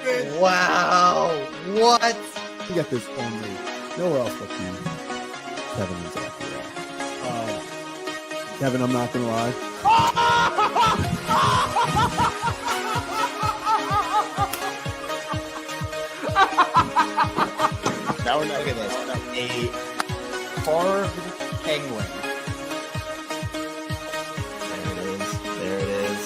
Kevin. Wow. What? You get this only nowhere else but the Kevin and Zach. Kevin, I'm not going to lie. Now look at this. A carved penguin. There it is.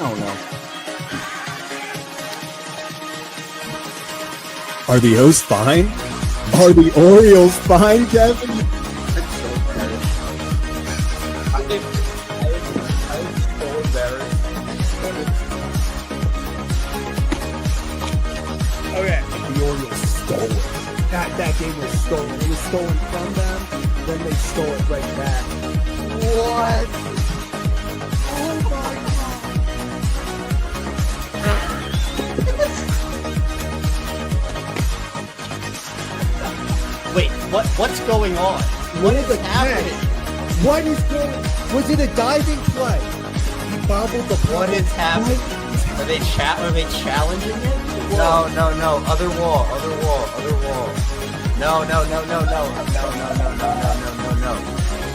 Oh, no. Are the O's fine? Are the Orioles fine, Kevin? It's so embarrassing. I'm so embarrassed. Okay. The Orioles stole it. That game was stolen. It was stolen from them, then they stole it right back. What? Oh, my God. Wait, what's going on? What is happening? What is going? Was it a diving play? He bobbled the ball. What is happening? Are they challenging it? No. Other wall. No.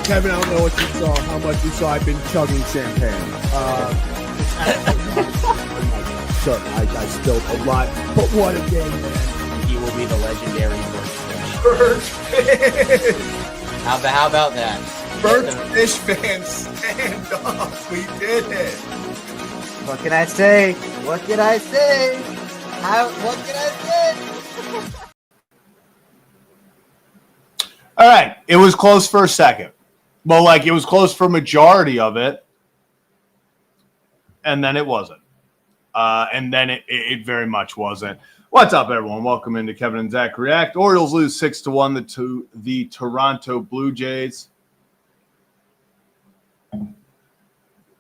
Kevin, I don't know what you saw, how much you saw. I've been chugging champagne. Sure, I spilled a lot, but what a game, man. He will be the legendary Birdfish. How about that? Birdfish fans, stand up. We did it. What can I say? What can I say? All right. It was close for a second. Well, like it was close for majority of it. And then it wasn't. And then it very much wasn't. What's up, everyone? Welcome into Kevin and Zach React. Orioles lose 6-1 to the Toronto Blue Jays.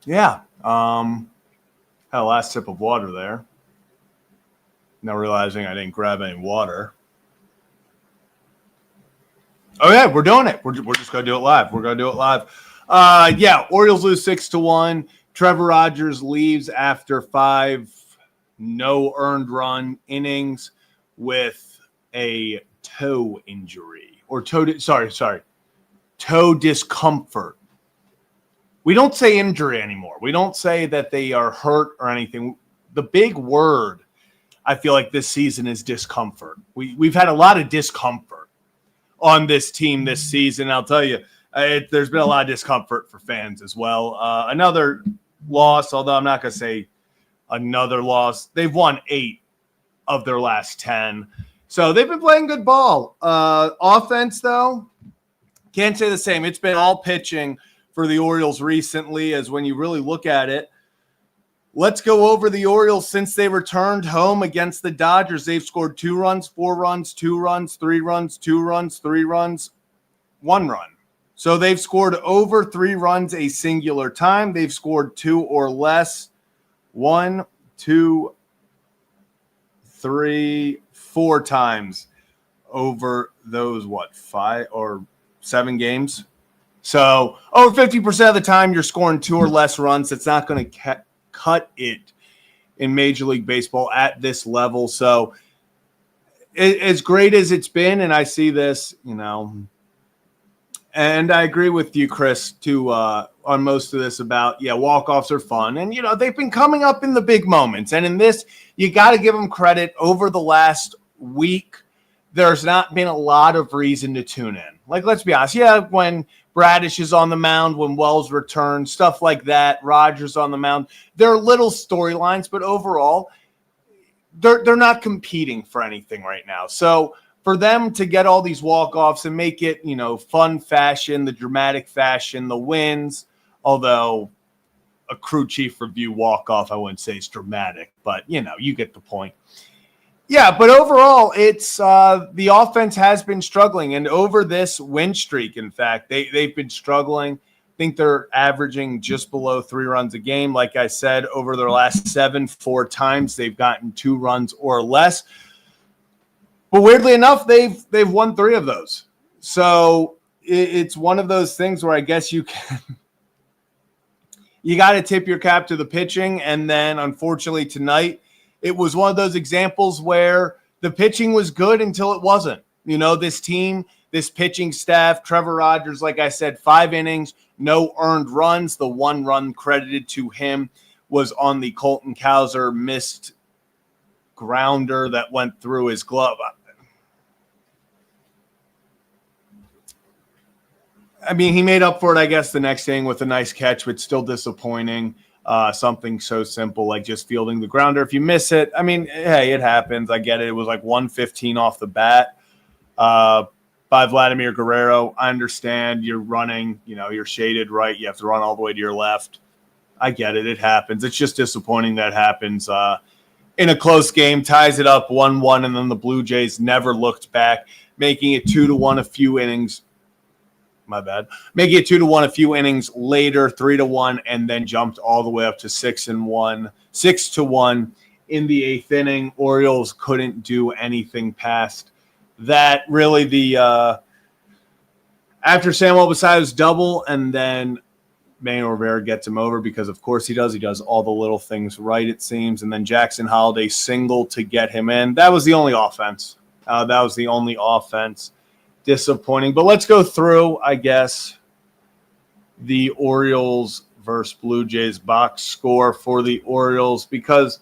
Yeah. Had a last sip of water there. Now realizing I didn't grab any water. Oh, yeah, we're doing it. We're just going to do it live. We're going to do it live. Yeah, Orioles lose 6-1. Trevor Rogers leaves after 5 no earned run innings with a toe injury or toe discomfort. We don't say injury anymore. We don't say that they are hurt or anything. The big word I feel like this season is discomfort. We've had a lot of discomfort on this team this season. I'll tell you, there's been a lot of discomfort for fans as well. Another loss, although I'm not going to say another loss. They've won 8 of their last 10. So they've been playing good ball. Offense, though, can't say the same. It's been all pitching for the Orioles recently, as when you really look at it. Let's go over the Orioles since they returned home against the Dodgers. They've scored 2 runs, 4 runs, 2 runs, 3 runs, 2 runs, 3 runs, 1 run. So they've scored over 3 runs a singular time. They've scored 2 or less 1, 2, 3, 4 times over those, 5 or 7 games? So over 50% of the time you're scoring 2 or less runs. It's not going to cut it in Major League Baseball at this level. So as great as it's been, and I see this, and I agree with you, Chris, too, on most of this about, walk-offs are fun. And, they've been coming up in the big moments. And in this, you got to give them credit. Over the last week, there's not been a lot of reason to tune in. Like, let's be honest. Yeah, when Bradish is on the mound, when Wells returns, stuff like that, Rogers on the mound, there are little storylines, but overall, they're not competing for anything right now. So for them to get all these walk-offs and make it, fun fashion, the dramatic fashion, the wins, although a crew chief review walk-off, I wouldn't say is dramatic, but, you get the point. Yeah, but overall, it's the offense has been struggling. And over this win streak, in fact, they've been struggling. I think they're averaging just below 3 runs a game. Like I said, over their last 4 times, they've gotten 2 runs or less. But weirdly enough, they've won 3 of those. So it's one of those things where I guess you got to tip your cap to the pitching. And then unfortunately tonight, it was one of those examples where the pitching was good until it wasn't. This team, this pitching staff, Trevor Rogers, like I said, 5 innings, no earned runs. The 1 run credited to him was on the Colton Cowser missed grounder that went through his glove. I mean, he made up for it, I guess, the next inning with a nice catch, but still disappointing. Something so simple like just fielding the grounder. If you miss it, I mean, hey, it happens. I get it. It was like 115 off the bat by Vladimir Guerrero. I understand you're running, you're shaded right. You have to run all the way to your left. I get it. It happens. It's just disappointing that happens in a close game, ties it up 1-1, and then the Blue Jays never looked back, making it 2-1 a few innings. My bad. Making it 2-1 a few innings later, 3-1, and then jumped all the way up to 6-1 in the 8th inning. Orioles couldn't do anything past that. Really, the after Samuel Basallo's double, and then Manuel Rivera gets him over because, of course, he does. He does all the little things right, it seems. And then Jackson Holliday single to get him in. That was the only offense. Disappointing. But let's go through, I guess, the Orioles versus Blue Jays box score for the Orioles because,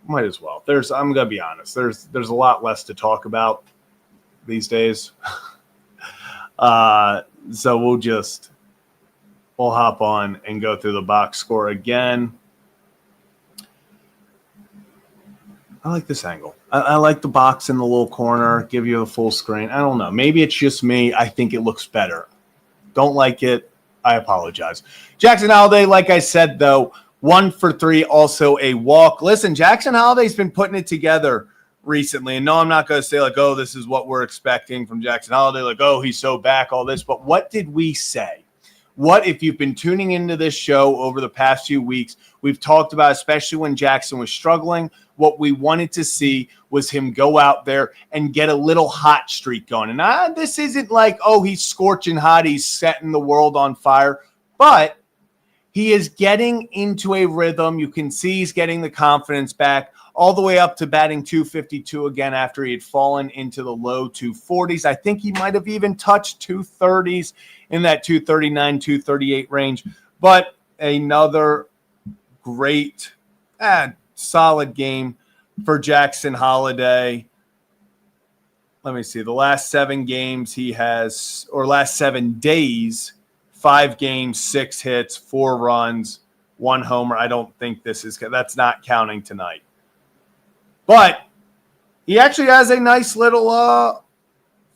might as well. I'm going to be honest. There's a lot less to talk about these days. So we'll hop on and go through the box score again. I like this angle. I like the box in the little corner, give you a full screen. I don't know. Maybe it's just me. I think it looks better. Don't like it. I apologize. Jackson Holliday, like I said, though, 1 for 3, also a walk. Listen, Jackson Holliday's been putting it together recently. And no, I'm not going to say like, oh, this is what we're expecting from Jackson Holliday. Like, oh, he's so back, all this. But what did we say? What, if you've been tuning into this show over the past few weeks, we've talked about, especially when Jackson was struggling, what we wanted to see was him go out there and get a little hot streak going. And this isn't like, oh, he's scorching hot, he's setting the world on fire, but he is getting into a rhythm. You can see he's getting the confidence back all the way up to batting .252 again after he had fallen into the low 240s. I think he might have even touched 230s in that 239, 238 range. But another great, solid game for Jackson Holliday. Let me see. The last 7 games he has, or last 7 days, 5 games, 6 hits, 4 runs, 1 homer. I don't think that's not counting tonight. But he actually has a nice little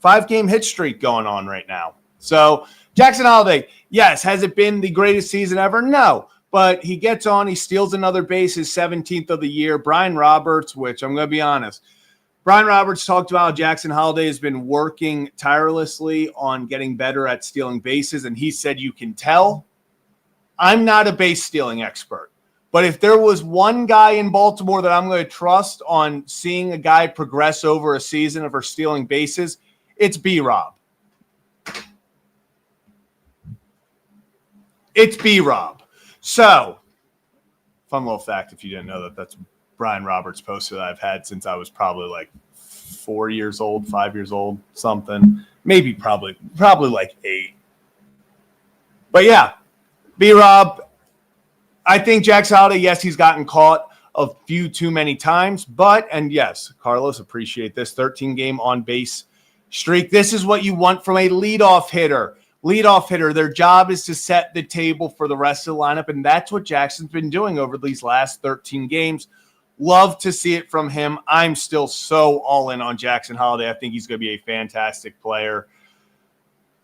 5-game hit streak going on right now. So Jackson Holliday, yes, has it been the greatest season ever? No. But he gets on, he steals another base, his 17th of the year. Brian Roberts, which I'm going to be honest, Brian Roberts talked about how Jackson Holliday has been working tirelessly on getting better at stealing bases, and he said, you can tell. I'm not a base stealing expert. But if there was one guy in Baltimore that I'm going to trust on seeing a guy progress over a season for stealing bases, it's B-Rob. It's B-Rob. So, fun little fact if you didn't know that's Brian Roberts' poster that I've had since I was probably like 4 years old, 5 years old, something. Maybe probably like 8. But yeah, B-Rob. I think Jackson Holliday, yes, he's gotten caught a few too many times, and yes, Carlos, appreciate this 13-game on-base streak. This is what you want from a leadoff hitter. Their job is to set the table for the rest of the lineup, and that's what Jackson's been doing over these last 13 games. Love to see it from him. I'm still so all in on Jackson Holliday. I think he's going to be a fantastic player.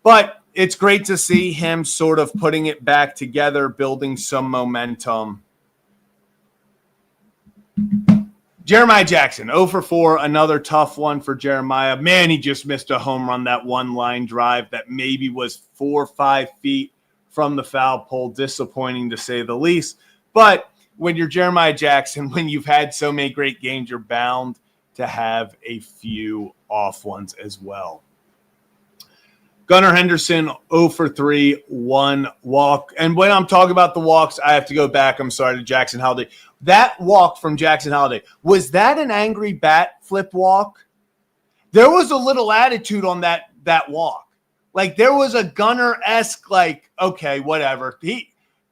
But it's great to see him sort of putting it back together, building some momentum. Jeremiah Jackson, 0 for 4, another tough one for Jeremiah. Man, he just missed a home run, that one-line drive that maybe was 4 or 5 feet from the foul pole. Disappointing to say the least. But when you're Jeremiah Jackson, when you've had so many great games, you're bound to have a few off ones as well. Gunnar Henderson, 0 for 3, 1 walk. And when I'm talking about the walks, I have to go back, I'm sorry, to Jackson Holiday. That walk from Jackson Holiday, was that an angry bat flip walk? There was a little attitude on that walk. Like, there was a Gunnar-esque, like, okay, whatever.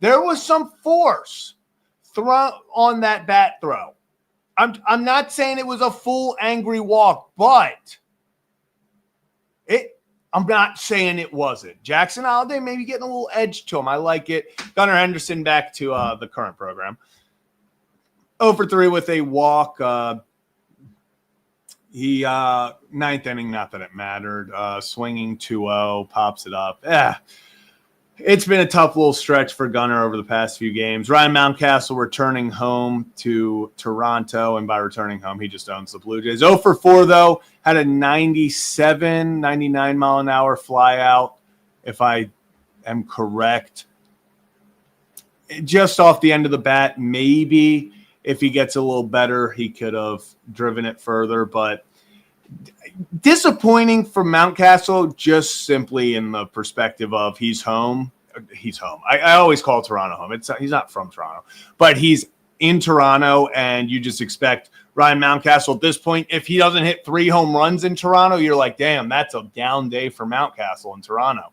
There was some force thrown on that bat throw. I'm not saying it was a full angry walk, but I'm not saying it wasn't. Jackson Holiday maybe getting a little edge to him. I like it. Gunnar Henderson back to the current program. 0 for 3 with a walk. He ninth inning, not that it mattered. Swinging 2-0, pops it up. It's been a tough little stretch for Gunnar over the past few games. Ryan Mountcastle returning home to Toronto, and by returning home, he just owns the Blue Jays. 0 for 4, though. Had a 99 mile an hour fly out, if I am correct. Just off the end of the bat, maybe if he gets a little better, he could have driven it further, but disappointing for Mountcastle, just simply in the perspective of he's home. He's home. I always call Toronto home. He's not from Toronto, but he's in Toronto, and you just expect Ryan Mountcastle at this point, if he doesn't hit 3 home runs in Toronto, you're like, damn, that's a down day for Mountcastle in Toronto.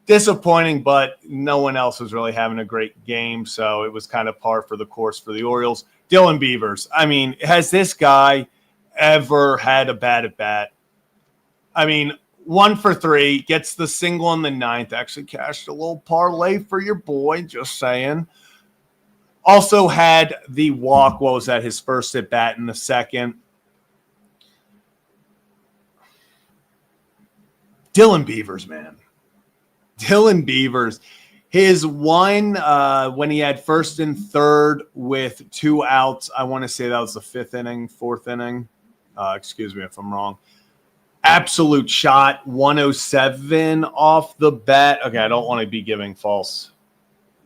Disappointing, but no one else was really having a great game, so it was kind of par for the course for the Orioles. Dylan Beavers. I mean, has this guy ever had a bad at bat? I mean, 1 for 3, gets the single in the 9th. Actually cashed a little parlay for your boy, just saying. Also had the walk. What was that? His first at bat in the 2nd. Dylan Beavers, man. Dylan Beavers. His one when he had 1st and 3rd with 2 outs. I want to say that was the 5th inning, 4th inning. Excuse me if I'm wrong. Absolute shot, 107 off the bat. Okay, I don't want to be giving false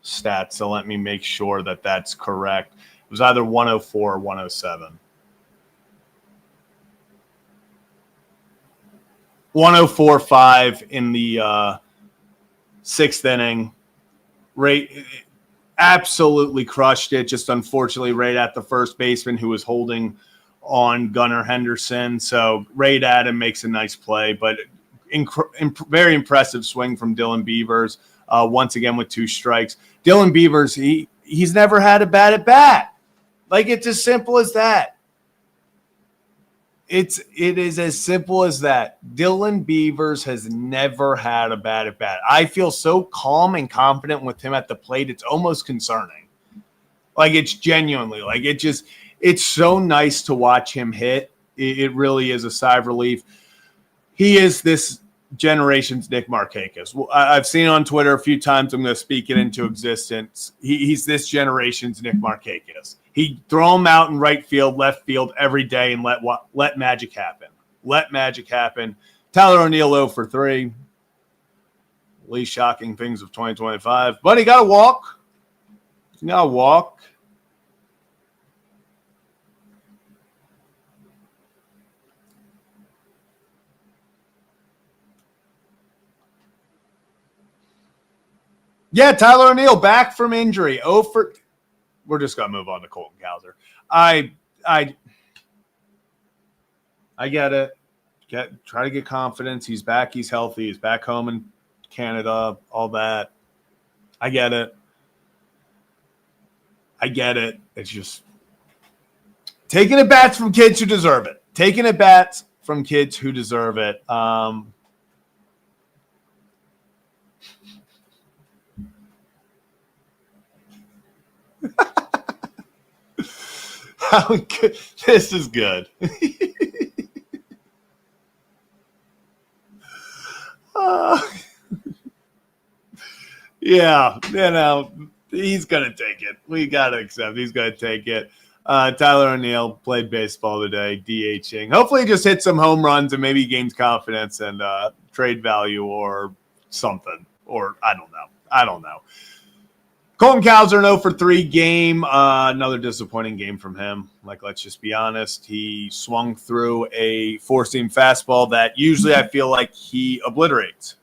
stats, so let me make sure that that's correct. It was either 104 or 107. 104.5 in the 6th inning. Absolutely crushed it, just unfortunately right at the first baseman who was holding on Gunnar Henderson. So right at him, makes a nice play, but very impressive swing from Dylan Beavers. Once again with 2 strikes. Dylan Beavers, he's never had a bad at bat. Like, it's as simple as that. It is as simple as that. Dylan Beavers has never had a bad at bat. I feel so calm and confident with him at the plate. It's almost concerning. Like, it's genuinely like it's so nice to watch him hit. It really is a sigh of relief. He is this generation's Nick Markakis. I've seen it on Twitter a few times. I'm going to speak it into existence. He's this generation's Nick Markakis. He throw him out in right field, left field every day, and let magic happen. Let magic happen. Tyler O'Neill 0 for 3. Least shocking things of 2025. But he got a walk. He got a walk. Yeah, Tyler O'Neill back from injury. We're just gonna move on to Colton Cowser. I get it. Try to get confidence. He's back. He's healthy. He's back home in Canada. All that. I get it. It's just taking at bats from kids who deserve it. Taking at bats from kids who deserve it. How good. This is good. Yeah, he's going to take it. We got to accept he's going to take it. Tyler O'Neill played baseball today, DHing. Hopefully he just hit some home runs and maybe gains confidence and trade value or something. Or I don't know. Colton Cowser, an 0-for-3 game. Another disappointing game from him. Let's just be honest. He swung through a four-seam fastball that usually I feel like he obliterates.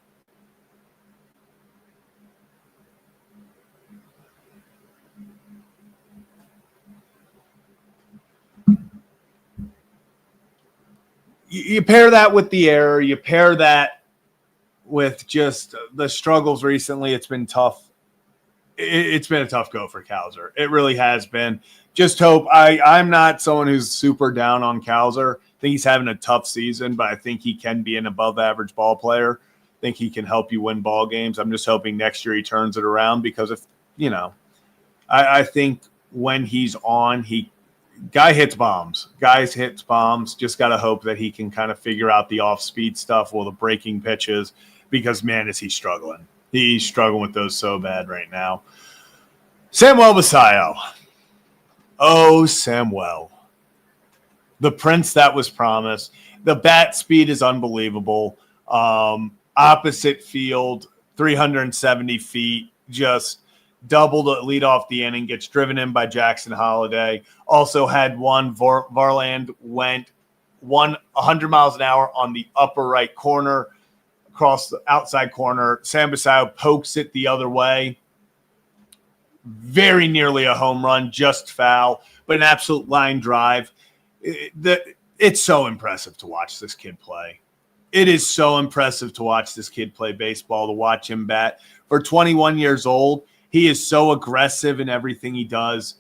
You pair that with the error. You pair that with just the struggles recently. It's been tough. It's been a tough go for Cowser. It really has been. Just hope. I'm not someone who's super down on Cowser. I think he's having a tough season, but I think he can be an above-average ball player. I think he can help you win ball games. I'm just hoping next year he turns it around because I think when he's on, guy hits bombs. Guys hits bombs. Just got to hope that he can kind of figure out the off-speed stuff or the breaking pitches because, man, is he struggling. He's struggling with those so bad right now. Samuel Basayo. Oh, Samuel. The prince that was promised. The bat speed is unbelievable. Opposite field, 370 feet, just doubled to lead off the inning, gets driven in by Jackson Holiday. Also had one. Varland went 100 miles an hour on the upper right corner. Across the outside corner, Sam Basayo pokes it the other way. Very nearly a home run, just foul, but an absolute line drive. It's so impressive to watch this kid play. It is so impressive to watch this kid play baseball, to watch him bat. For 21 years old, he is so aggressive in everything he does.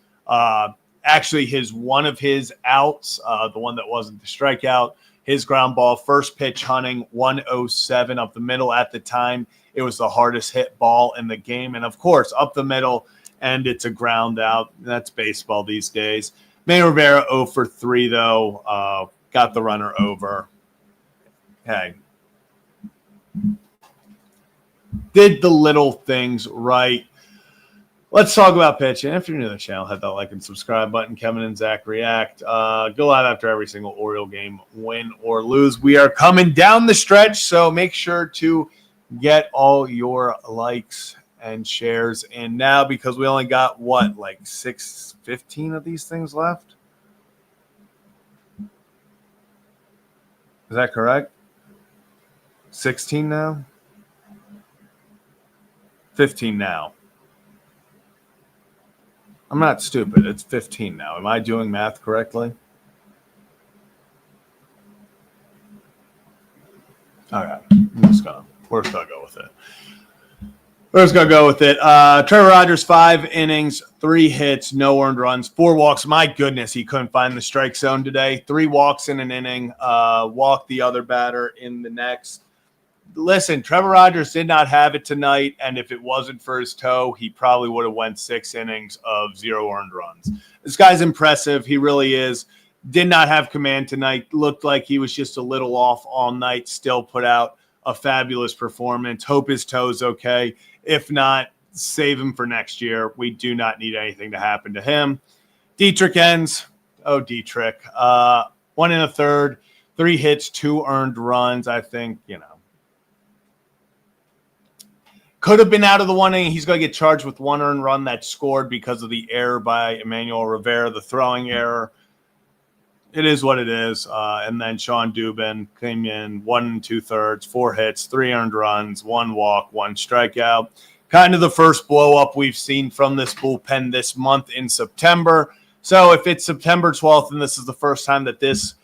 Actually, one of his outs, the one that wasn't the strikeout, his ground ball, first pitch hunting, 107 up the middle at the time. It was the hardest hit ball in the game. And, of course, up the middle, and it's a ground out. That's baseball these days. Manny Rivera 0-for-3, though. Got the runner over. Hey. Did the little things right. Let's talk about pitching. If you're new to the channel, hit that like and subscribe button. Kevin and Zach react. Go live after every single Oriole game, win or lose. We are coming down the stretch, so make sure to get all your likes and shares in now because we only got, 15 of these things left? Is that correct? 16 now? 15 now. I'm not stupid. It's 15 now. Am I doing math correctly? All right. We're just gonna go with it. Trevor Rogers, 5 innings, 3 hits, no earned runs, 4 walks. My goodness, he couldn't find the strike zone today. 3 walks in an inning, walked the other batter in the next. Listen, Trevor Rogers did not have it tonight, and if it wasn't for his toe, he probably would have went 6 innings of 0 earned runs. This guy's impressive. He really is. Did not have command tonight. Looked like he was just a little off all night. Still put out a fabulous performance. Hope his toe's okay. If not, save him for next year. We do not need anything to happen to him. Dietrich ends. Oh, Dietrich. 1 1/3, 3 hits, 2 earned runs. I think, could have been out of the 1 inning. He's going to get charged with 1 earned run that scored because of the error by Emmanuel Rivera, the throwing error. It is what it is. And then Sean Dubin came in 1 2/3, 4 hits, 3 earned runs, 1 walk, 1 strikeout. Kind of the first blow up we've seen from this bullpen this month in September. So if it's September 12th and this is the first time that this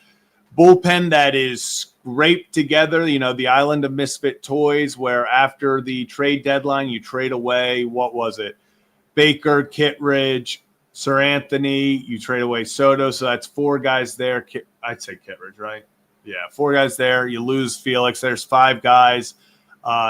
bullpen that is scraped together, the island of misfit toys, where after the trade deadline, you trade away, what was it? Baker, Kittredge, Sir Anthony, you trade away Soto. So that's 4 guys there. I'd say Kittredge, right? Yeah, 4 guys there. You lose Felix. There's 5 guys.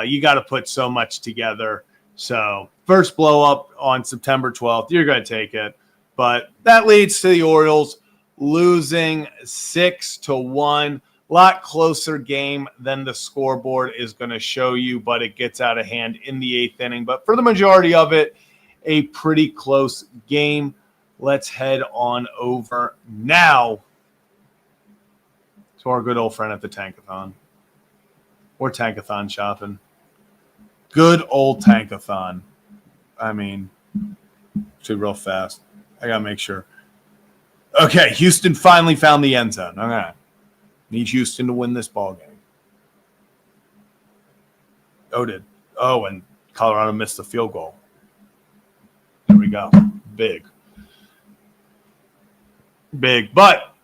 You got to put so much together. So first blow up on September 12th, you're going to take it. But that leads to the Orioles losing 6-1. A lot closer game than the scoreboard is going to show you, but it gets out of hand in the 8th inning. But for the majority of it, a pretty close game. Let's head on over now to our good old friend at the Tankathon. We're Tankathon shopping. Good old Tankathon. I mean, See real fast. I gotta make sure. Okay, Houston finally found the end zone. Okay. Need Houston to win this ball game. And Colorado missed the field goal. There we go. Big. But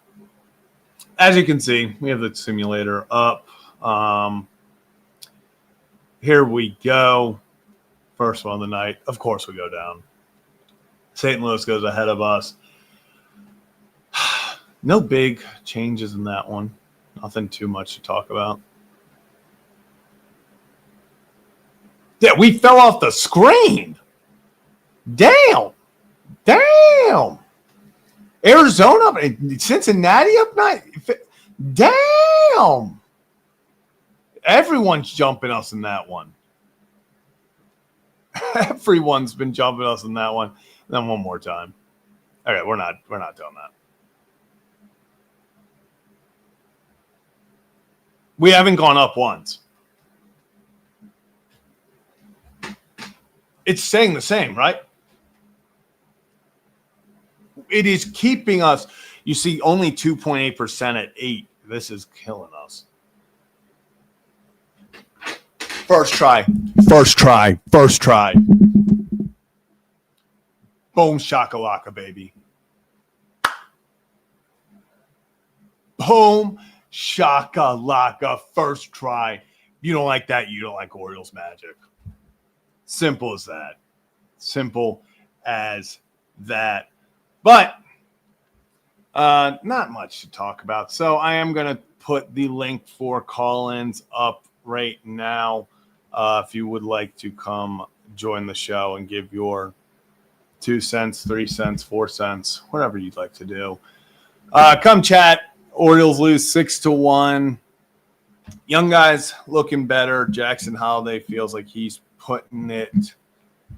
as you can see, we have the simulator up. Here we go. First one of the night. Of course we go down. St. Louis goes ahead of us. No big changes in that one. Nothing too much to talk about. Yeah, we fell off the screen. Damn. Arizona, Cincinnati up 9. Damn. Everyone's jumping us in that one. Everyone's been jumping us in that one. Then one more time. Okay, we're not doing that. We haven't gone up once. It's staying the same, right? It is keeping us. You see, only 2.8% at 8. This is killing us. First try. Boom shakalaka, baby. Boom shakalaka, first try. You don't like that, you don't like Orioles magic. Simple as that. But not much to talk about. So I am going to put the link for call-ins up right now. If you would like to come join the show and give your 2 cents, 3 cents, 4 cents, whatever you'd like to do. Come chat. Orioles lose 6-1. Young guys looking better. Jackson Holiday feels like he's putting it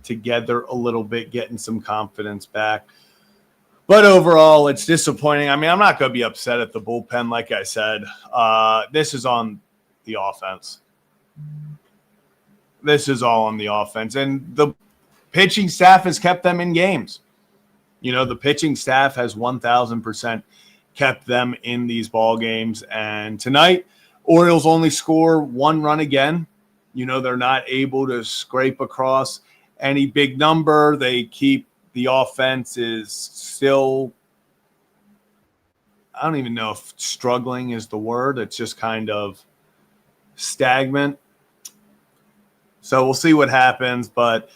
together a little bit, getting some confidence back. But overall, it's disappointing. I mean, I'm not going to be upset at the bullpen, like I said. This is on the offense. This is all on the offense. And the pitching staff has kept them in games. You know, the pitching staff has 1,000% kept them in these ball games. And tonight, Orioles only score 1 run again. You know, they're not able to scrape across any big number. They keep the offense is still, I don't even know if struggling is the word. It's just kind of stagnant. So we'll see what happens. But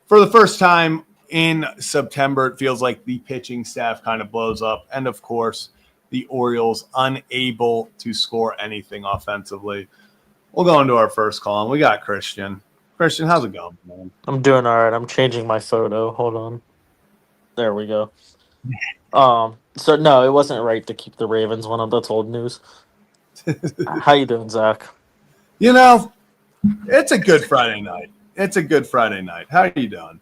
for the first time in September, it feels like the pitching staff kind of blows up. And, of course, the Orioles unable to score anything offensively. We'll go into our first column. We got Christian. Christian, how's it going, man? I'm doing all right. I'm changing my photo. Hold on. There we go. So no, it wasn't right to keep the Ravens one up. That's old news. How you doing, Zach? You know, it's a good Friday night. How are you doing?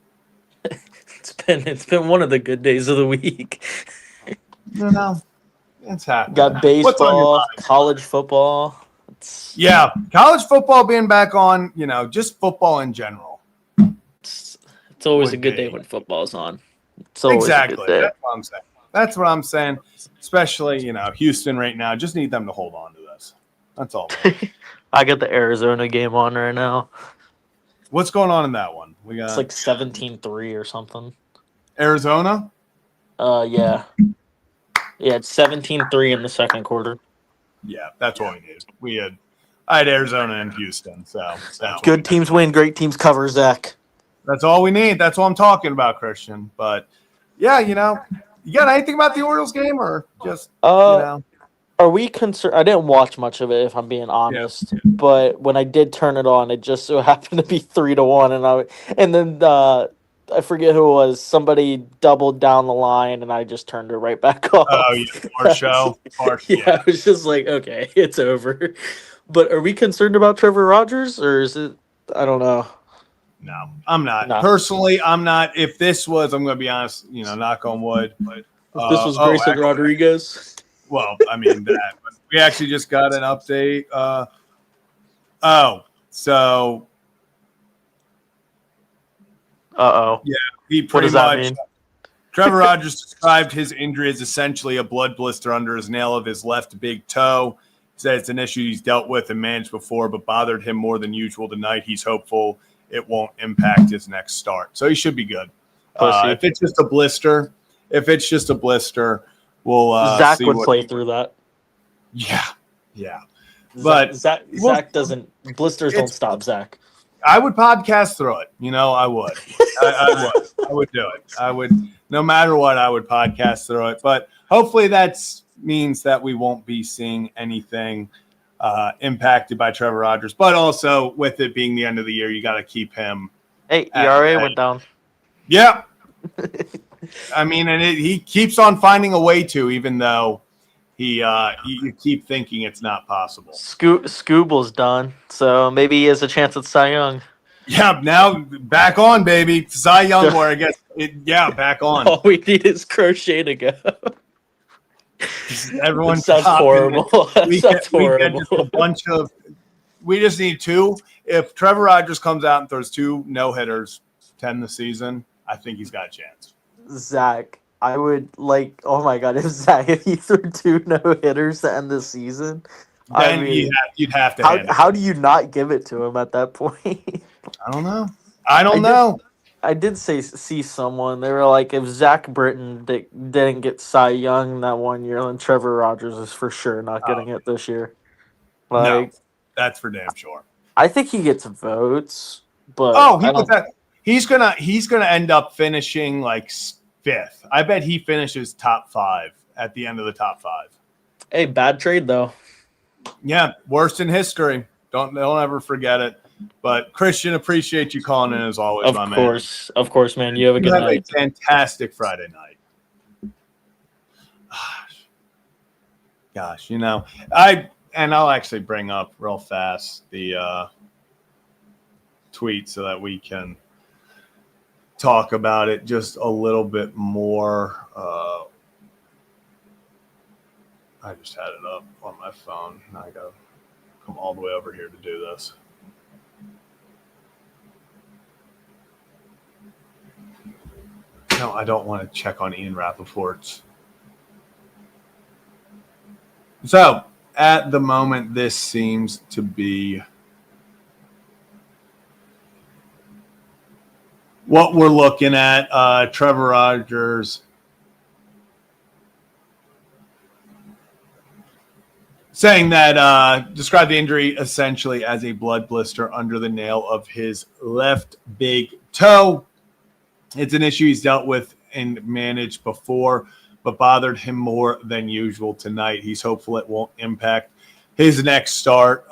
It's been one of the good days of the week. You know, it's happening. Got What's on your baseball, mind? college football. Yeah, college football being back on, you know, just football in general. It's always Would a good be. day when football's on. It's always Exactly. a good day. That's what I'm saying. Especially, you know, Houston right now. Just need them to hold on to this. That's all. I got the Arizona game on right now. What's going on in that one? We got It's like 17-3 or something. Arizona. Yeah. Yeah, it's 17-3 in the second quarter. Yeah, that's what we need. I had Arizona and Houston. So Good teams win, great teams cover, Zach. That's all we need. That's what I'm talking about, Christian. But yeah, you know, you got anything about the Orioles game or just you know? Are we concerned? I didn't watch much of it, if I'm being honest. Yeah. But when I did turn it on, it just so happened to be 3-1, and then I forget who it was. Somebody doubled down the line, and I just turned it right back off. Oh, yeah, our show. Yeah, I was just like, okay, it's over. But are we concerned about Trevor Rogers, or is it? I don't know. No, I'm not. No. Personally, I'm not. If this was, I'm going to be honest, you know, knock on wood. But If this was Grayson Rodriguez. Well, I mean that. But we actually just got an update. So Uh-oh. Yeah, he What pretty does that much. mean? Trevor Rogers described his injury as essentially a blood blister under his nail of his left big toe. He said it's an issue he's dealt with and managed before, but bothered him more than usual tonight. He's hopeful it won't impact his next start. So he should be good. Pussy. If it's just a blister, we'll Zach see would what. play through that. Yeah. But Zach doesn't. Blisters don't stop Zach. I would podcast through it. I would. I would. I would do it. I would. No matter what, I would podcast through it. But hopefully that means that we won't be seeing anything impacted by Trevor Rogers. But also, with it being the end of the year, you got to keep him. Hey, ERA went down. Yeah. I mean, and he keeps on finding a way to, even though you keep thinking it's not possible. Scooble's done, so maybe he has a chance at Cy Young. Yeah, now back on, baby. Cy Young, or I guess, back on. All we need is Crochet to go. Everyone sounds horrible. Sounds horrible. We just need 2. If Trevor Rogers comes out and throws 2 no-hitters to end the season, I think he's got a chance. Zach, I would oh my God, if he threw 2 no-hitters to end the season, then you'd have to. How do you not give it to him at that point? I don't know. I did see someone. They were like, if Zach Britton didn't get Cy Young that one year, then Trevor Rogers is for sure not getting it this year. No, that's for damn sure. I think he gets votes, but he's gonna end up finishing like 5th. I bet he finishes top 5 at the end of the top 5. Hey, bad trade though. Yeah, worst in history. Don't ever forget it. But Christian, appreciate you calling in as always, my man. Of course, man. You have a good night. A fantastic Friday night. Gosh, I'll actually bring up real fast the tweet so that we can talk about it just a little bit more. I just had it up on my phone. Now I gotta come all the way over here to do this. No, I don't want to check on Ian Rappaport's. So, at the moment, this seems to be what we're looking at. Trevor Rogers saying that described the injury essentially as a blood blister under the nail of his left big toe. It's an issue he's dealt with and managed before, but bothered him more than usual tonight. He's hopeful it won't impact his next start.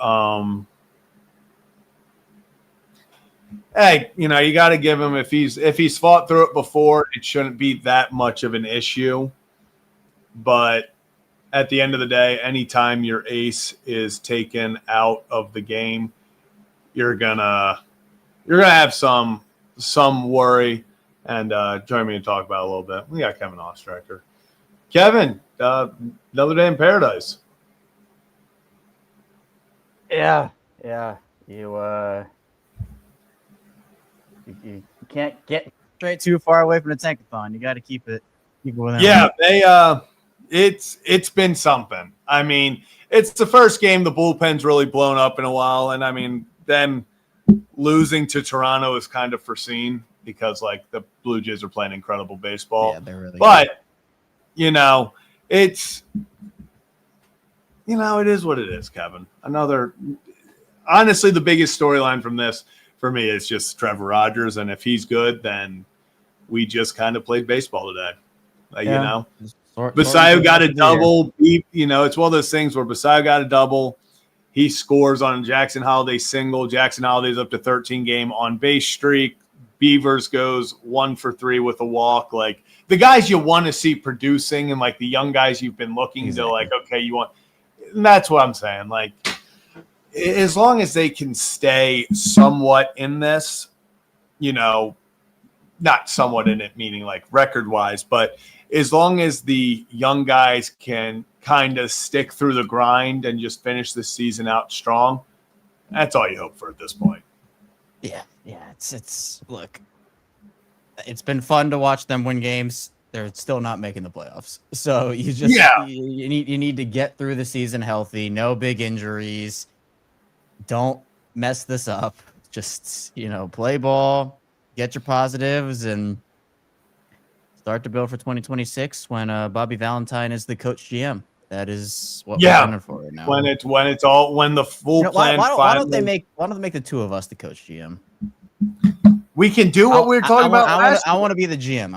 Hey, you got to give him, if he's fought through it before, it shouldn't be that much of an issue. But at the end of the day, anytime your ace is taken out of the game, you're gonna have some worry. And join me to talk about it a little bit. We got Kevin Ostracker. Kevin, another day in paradise. Yeah. You can't get straight too far away from the Tankathon. You got to keep it within. Yeah, it's been something. I mean, it's the first game the bullpen's really blown up in a while, and I mean, them losing to Toronto is kind of foreseen because the Blue Jays are playing incredible baseball. Yeah, they're really. But it's it is what it is, Kevin. Honestly, the biggest storyline from this for me is just Trevor Rogers, and if he's good, then we just kind of played baseball today. Basayo got a double. It's one of those things where Basayo got a double. He scores on Jackson Holiday single. Jackson Holiday's up to 13 game on base streak. Beavers goes 1 for 3 with a walk. The guys you want to see producing, and the young guys you've been looking to okay, you want. And that's what I'm saying. As long as they can stay somewhat in this, not somewhat in it, meaning record wise, but as long as the young guys can kind of stick through the grind and just finish the season out strong, that's all you hope for at this point. Yeah. It's look. it's been fun to watch them win games. They're still not making the playoffs. So you just you need to get through the season healthy. No big injuries. Don't mess this up. Just play ball, get your positives, and start to build for 2026 when Bobby Valentine is the coach GM. That is what we're running for right now. When the full plan. Why don't they make the two of us the coach GM? We can do what we were talking about. I want to be the GM.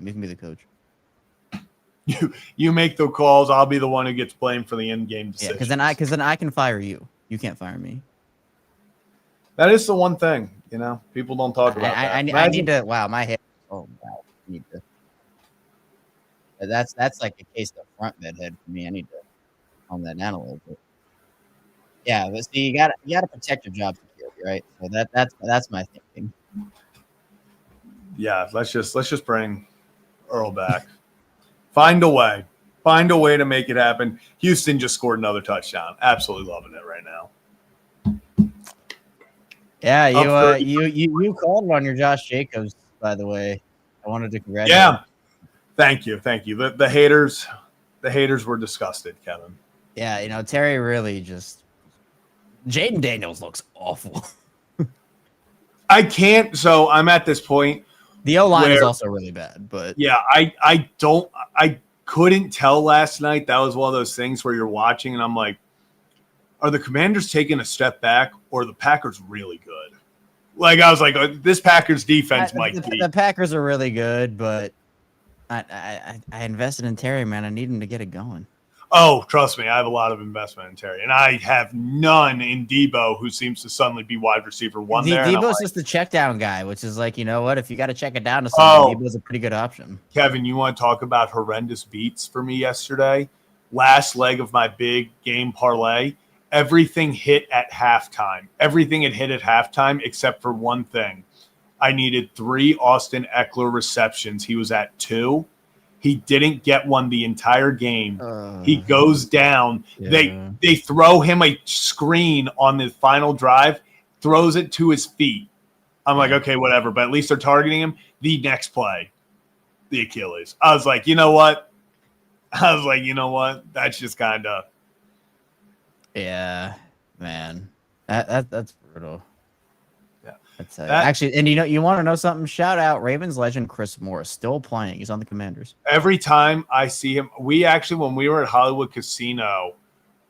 You can be the coach. You make the calls. I'll be the one who gets blamed for the end game decision. Yeah, because then I can fire you. You can't fire me. That is the one thing, people don't talk about. I need to. Wow, my head. Oh wow, I need to. That's like a case of front head for me. I need to calm that down a little bit. Yeah, but see, you gotta protect your job security, right? So that's my thinking. Yeah, let's just bring Earl back. Find a way to make it happen. Houston just scored another touchdown. Absolutely loving it right now. Yeah, you called on your Josh Jacobs, by the way. I wanted to congratulate. Yeah, thank you. The haters were disgusted, Kevin. Yeah, Terry really just. Jaden Daniels looks awful. I can't. So I'm at this point. The O-line is also really bad, but yeah, I couldn't tell last night. That was one of those things where you're watching and I'm like, are the Commanders taking a step back or are the Packers really good? Like I was like, this Packers defense might be. The Packers are really good, but I invested in Terry, man. I need him to get it going. Oh, trust me, I have a lot of investment in Terry, and I have none in Debo, who seems to suddenly be wide receiver one there. Debo's just the check down guy, which is like, what? If you got to check it down to someone, Debo's a pretty good option. Kevin, you want to talk about horrendous beats for me yesterday? Last leg of my big game parlay, everything hit at halftime. Everything had hit at halftime except for one thing. I needed 3 Austin Eckler receptions. He was at 2. He didn't get one the entire game. He goes down. Yeah. They throw him a screen on the final drive, throws it to his feet. I'm like, okay, whatever. But at least they're targeting him. The next play, the Achilles. I was like, you know what? That's just kind of. Yeah, man. That's brutal. Yeah. Actually, and you want to know something? Shout out Ravens legend Chris Moore, still playing. He's on the Commanders. Every time I see him, when we were at Hollywood Casino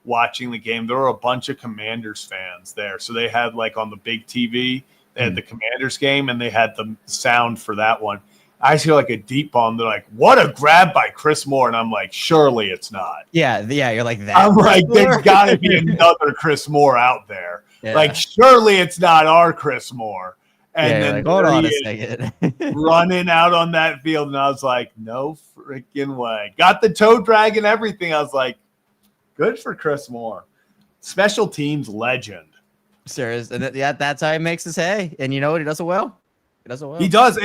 watching the game, there were a bunch of Commanders fans there. So they had on the big TV, they had the Commanders game, and they had the sound for that one. I hear a deep bomb. They're like, "What a grab by Chris Moore!" And I'm like, "Surely it's not." Yeah. You're like that. I'm like, "There's got to be another Chris Moore out there." Yeah. Surely it's not our Chris Moore. And then hold on a second. running out on that field, and I was like, no freaking way. Got the toe drag and everything. I was like, good for Chris Moore. Special teams legend. Serious. And that's how he makes his hay. And you know what? He does it well. He does.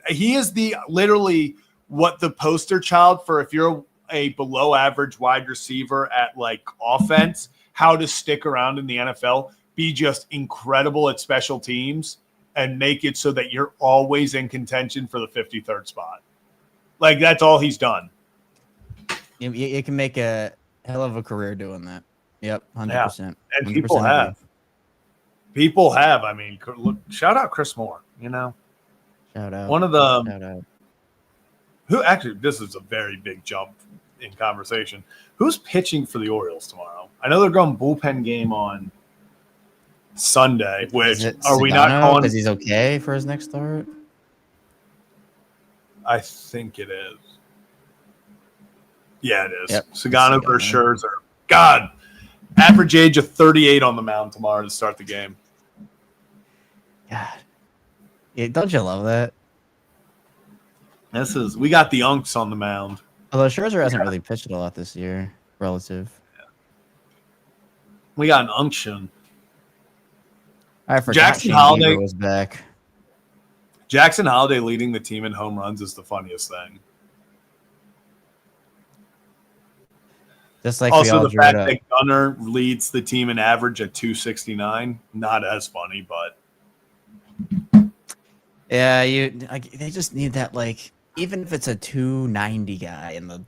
He is literally what the poster child for if you're a below average wide receiver at offense, how to stick around in the NFL. Be just incredible at special teams and make it so that you're always in contention for the 53rd spot. That's all he's done. You can make a hell of a career doing that. Yep, 100%. Yeah. And people have. People have. I mean, look, shout out Chris Moore, Shout out. One of the who actually, this is a very big jump in conversation. Who's pitching for the Orioles tomorrow? I know they're going bullpen game on Sunday, which are we not calling because he's okay for his next start? I think it is. Yeah, it is. Yep. Sagano versus Scherzer. God, average age of 38 on the mound tomorrow to start the game. God, yeah, don't you love that? We got the unks on the mound. Although Scherzer hasn't really pitched a lot this year, relative. Yeah. We got an unction. I forgot Jackson Holiday was back. Jackson Holiday leading the team in home runs is the funniest thing. Just like also the fact that Gunnar leads the team in average at 269, not as funny, but Yeah, they just need that, like, even if it's a 290 guy in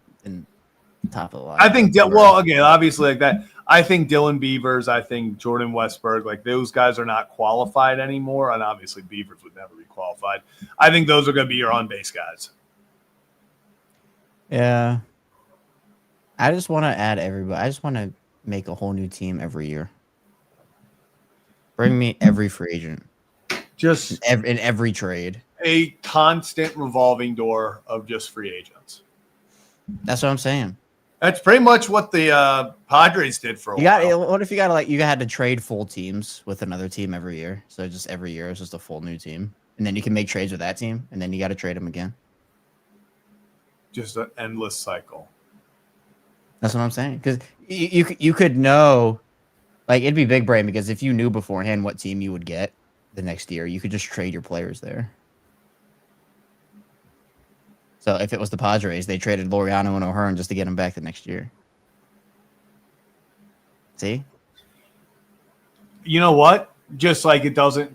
top of the line. I think again, obviously like that. I think Dylan Beavers, I think Jordan Westberg, like those guys are not qualified anymore, and obviously Beavers would never be qualified. I think those are going to be your on base guys. Yeah. I just want to add everybody. I just want to make a whole new team every year. Bring me every free agent. Just in every trade. A constant revolving door of just free agents. That's what I'm saying. That's pretty much what the Padres did for a while. What if you had to trade full teams with another team every year? So just every year it's just a full new team, and then you can make trades with that team, and then you got to trade them again. Just an endless cycle. That's what I'm saying. Because you could know, like, it'd be big brain, because if you knew beforehand what team you would get the next year, you could just trade your players there. So if it was the Padres, they traded Laureano and O'Hearn just to get him back the next year. See? You know what? Just like it doesn't,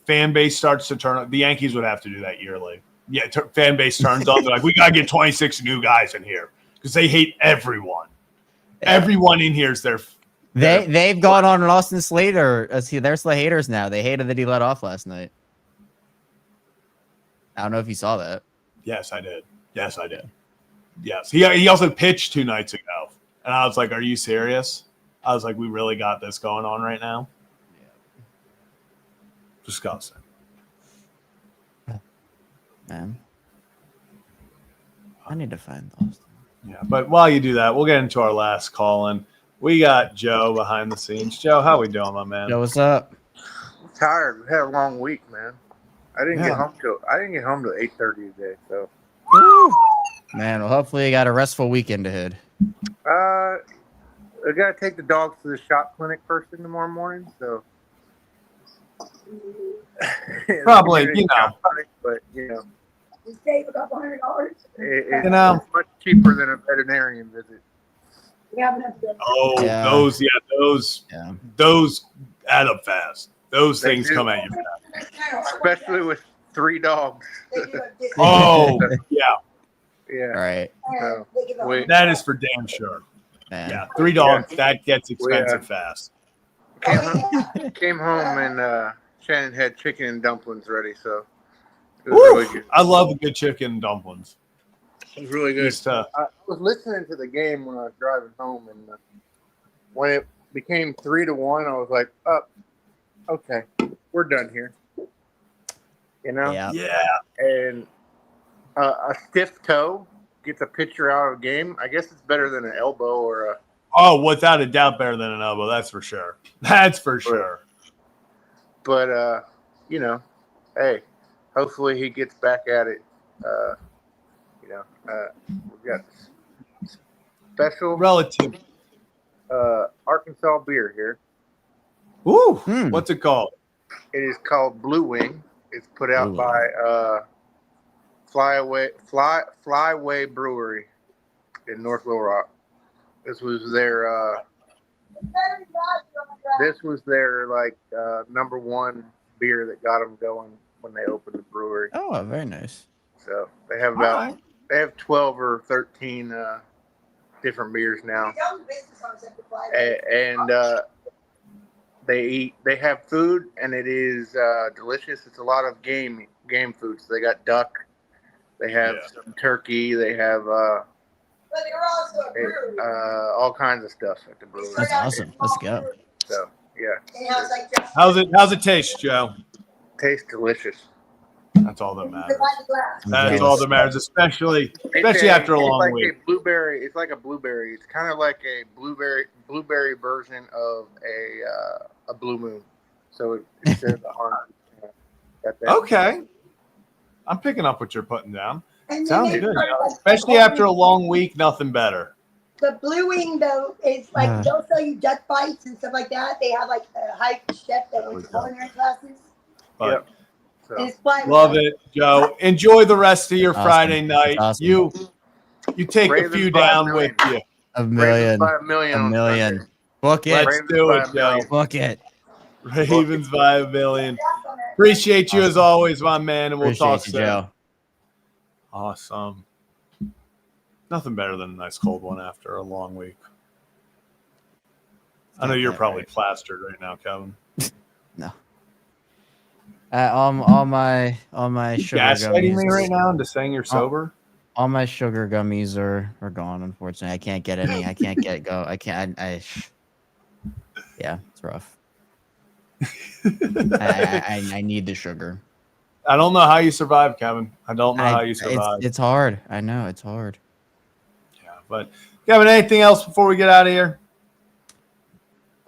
fan base starts to turn. The Yankees would have to do that yearly. Yeah, fan base turns on. They're like, we got to get 26 new guys in here because they hate everyone. Yeah. Everyone in here is They've gone on Austin Slater. They're haters now. They hated that he let off last night. I don't know if you saw that. Yes, I did. Yes. He also pitched 2 nights ago. And I was like, are you serious? I was like, we really got this going on right now? Yeah. Disgusting. Man. I need to find Austin. Yeah, but while you do that, we'll get into our last call-in. We got Joe behind the scenes. Joe, how we doing, my man? Joe, what's up? I'm tired. We had a long week, man. I didn't get home till 8:30 today. So, man, well, hopefully you got a restful weekend ahead. I gotta take the dogs to the shop clinic first thing tomorrow morning. So, probably, clinic, but you save a couple $100. It's much cheaper than a veterinarian visit. We have enough to those add up fast. Those things come at you fast. Especially with 3 dogs. Oh, yeah. Yeah. All right. That is for damn sure. Man. Yeah, 3 dogs, that gets expensive fast. Came home and Shannon had chicken and dumplings ready, so it was really good. I love a good chicken and dumplings. It was really good. I was listening to the game when I was driving home, and when it became 3-1, I was like, okay, we're done here. Yeah. And a stiff toe gets a pitcher out of a game. I guess it's better than an elbow or a. Oh, without a doubt, better than an elbow. That's for sure. That's for sure. But hey, hopefully he gets back at it. We've got special relative Arkansas beer here. Ooh, what's it called? It is called Blue Wing. It's put out by Flyway Brewery in North Little Rock. This was their number 1 beer that got them going when they opened the brewery. Oh, very nice. So they have they have 12 or 13 different beers now, and they have food, and it is delicious. It's a lot of game foods. They got duck, they have some turkey, they have all kinds of stuff at the brewery. That's awesome. Let's go. So How's it taste, Joe? Tastes delicious. That's all that matters. That's all that matters, especially after a long week. It's like a blueberry. It's kind of like a blueberry version of a blue moon. So it's the orange. Okay, I'm picking up what you're putting down. Sounds good, especially after a long week. Nothing better. The Blue Wing, though, is like they'll sell you duck bites and stuff like that. They have like a high chef that went to culinary classes. But, so. Love it, Joe. Enjoy the rest of your Friday night. Awesome. You take a few down with you. A million. By a million. Book it. Let's do it, Joe. Book it. Ravens by a million. Appreciate you as always, my man, and we'll Appreciate talk you, soon. Joe. Awesome. Nothing better than a nice cold one after a long week. I know you're probably plastered right now, Kevin. No. All my sugar Gaslighting gummies me right now into saying you're sober? All my sugar gummies are gone. Unfortunately, I can't get any. I can't get go. I can't. Yeah, it's rough. I need the sugar. I don't know how you survive, Kevin. I don't know how you survive. It's hard. I know it's hard. Yeah, but Kevin, anything else before we get out of here?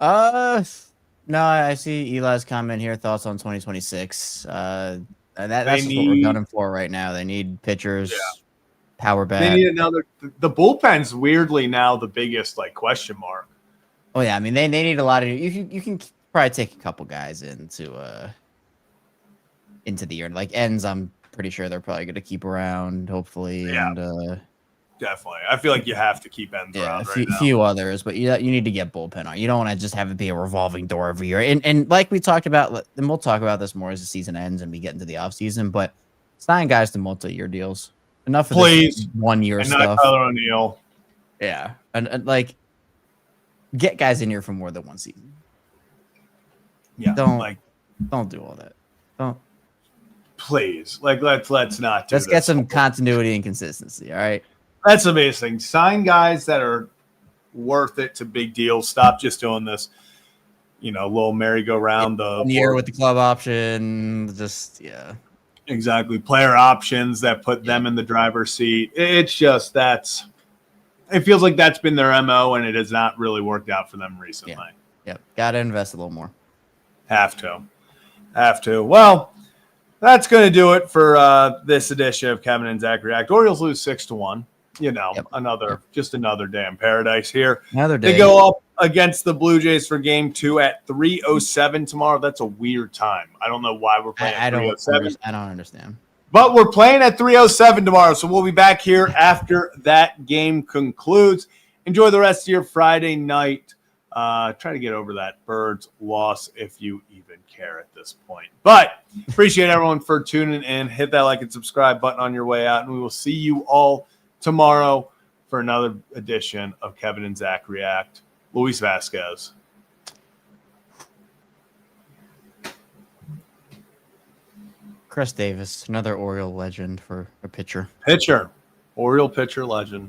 No, I see Eli's comment here. Thoughts on 2026. That's just what we're gunning for right now. They need pitchers, power bat. They need another. The bullpen's weirdly now the biggest question mark. Oh yeah, I mean they need a lot of. You can probably take a couple guys into the year. Like ends, I'm pretty sure they're probably going to keep around. Hopefully, Yeah. and Definitely. I feel like you have to keep ends around right now. A few others, but you need to get bullpen on. You don't want to just have it be a revolving door every year. And like we talked about, and we'll talk about this more as the season ends and we get into the offseason, but sign guys to multi-year deals. Enough of this 1 year stuff. Not Tyler O'Neill. Yeah. And get guys in here for more than one season. Yeah. Don't do all that. Don't. Please. Let's not do Let's get some continuity and consistency, all right? That's amazing. Sign guys that are worth it to big deals. Stop just doing this, little merry-go-round. The 1 year with the club option. Just, yeah. Exactly. Player options that put them in the driver's seat. It's just it feels like that's been their MO, and it has not really worked out for them recently. Yep. Got to invest a little more. Have to. Well, that's going to do it for this edition of Kevin and Zach React. Orioles lose 6-1. Another day in paradise here. Another day. They go up against the Blue Jays for game 2 at 3:07 tomorrow. That's a weird time. I don't know why we're playing at 3:07. I don't understand. But we're playing at 3:07 tomorrow, so we'll be back here after that game concludes. Enjoy the rest of your Friday night. Try to get over that Birds loss if you even care at this point. But appreciate everyone for tuning in. Hit that like and subscribe button on your way out, and we will see you all tomorrow for another edition of Kevin and Zach React. Luis Vasquez. Chris Davis, another Oriole legend for a pitcher. Oriole pitcher legend.